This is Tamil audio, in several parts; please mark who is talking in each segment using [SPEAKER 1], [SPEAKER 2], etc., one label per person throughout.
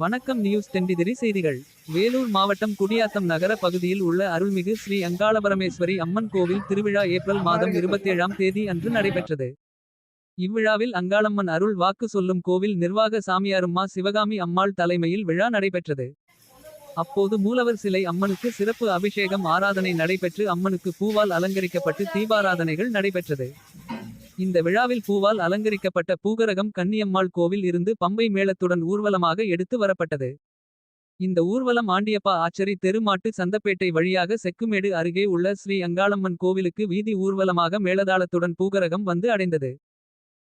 [SPEAKER 1] வணக்கம் நியூஸ் தெண்டிதிரி செய்திகள். வேலூர் மாவட்டம் குடியாத்தம் நகர பகுதியில் உள்ள அருள்மிகு ஸ்ரீ அங்காளபரமேஸ்வரி அம்மன் கோவில் திருவிழா ஏப்ரல் மாதம் 27ஆம் தேதி அன்று நடைபெற்றது. இவ்விழாவில் அங்காளம்மன் அருள் வாக்கு சொல்லும் கோவில் நிர்வாக சாமியாரும்மா சிவகாமி அம்மாள் தலைமையில் விழா நடைபெற்றது. அப்போது மூலவர் சிலை அம்மனுக்கு சிறப்பு அபிஷேகம் ஆராதனை நடைபெற்று அம்மனுக்கு பூவால் அலங்கரிக்கப்பட்டு தீபாராதனைகள் நடைபெற்றது. இந்த விழாவில் பூவால் அலங்கரிக்கப்பட்ட பூகரகம் கன்னியம்மாள் கோவில் இருந்து பம்பை மேளத்துடன் ஊர்வலமாக எடுத்து வரப்பட்டது. இந்த ஊர்வலம் ஆண்டியப்பா ஆச்சரி தெரு மாட்டு சந்தப்பேட்டை வழியாக செக்குமேடு அருகே உள்ள ஸ்ரீ அங்காளம்மன் கோவிலுக்கு வீதி ஊர்வலமாக மேளதாளத்துடன் பூகரகம் வந்து அடைந்தது.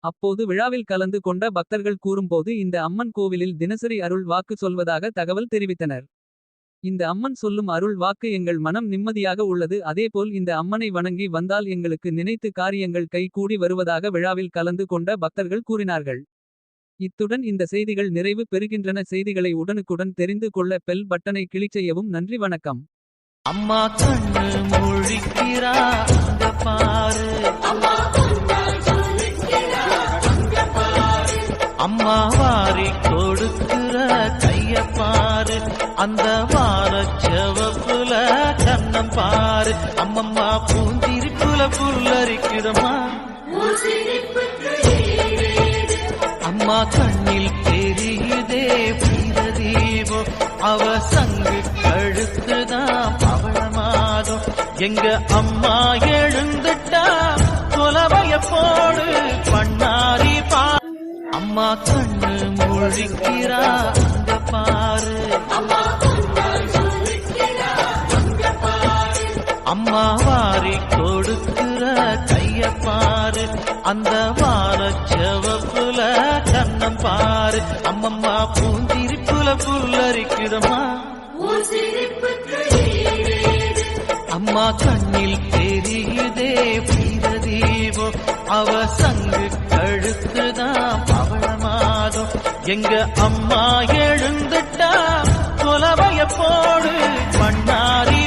[SPEAKER 1] அப்போது விழாவில் கலந்து கொண்ட பக்தர்கள் கூறும்போது இந்த அம்மன் கோவிலில் தினசரி அருள் வாக்கு சொல்வதாக தகவல் தெரிவித்தனர். இந்த அம்மன் சொல்லும் அருள் வாக்கு எங்கள் மனம் நிம்மதியாக உள்ளது. அதேபோல் இந்த அம்மனை வணங்கி வந்தால் எங்களுக்கு நினைத்து காரியங்கள் கை கூடி வருவதாக விழாவில் கலந்து கொண்ட பக்தர்கள் கூறினார்கள். இத்துடன் இந்த செய்திகள் நிறைவு பெறுகின்றன. செய்திகளை உடனுக்குடன் தெரிந்து கொள்ள பெல் பட்டனை கிளிக் செய்யவும். நன்றி, வணக்கம்.
[SPEAKER 2] அம்மா கண்ணு முழிக்கிறா அங்க பாரு, அம்மா வாரி கொடுக்கிற கைய பாரு, அந்த வானச்சவப்புல கண்ணம் பாரு, அம்மம்மா பூந்திரிப்புல புல்லரிக்குதம்மா, அம்மா கண்ணில் தெரியுதே வீரதீபம், அவ சங்கு கழுத்துதான் பவளமாதும், எங்க அம்மா எழுந்துட்டா கொலவைய போடு பண்ணாரி பா, அம்மா கண்ணு முழிக்கிறா அங்க பாரு, அம்மா வாரி கொடுக்கிற கைய பாரு, அந்த வானச்சவப்புல கண்ணம் பாரு, அம்மம்மா பூந்திரிப்புல புல்லரிக்குதம்மா, அம்மா கண்ணில் தெரியுதே வீரதீபம், அவ சங்கு கழுத்துதான் பவளமாதும், எங்க அம்மா எழுந்துட்டா கொலவைய போடு பண்ணாரி.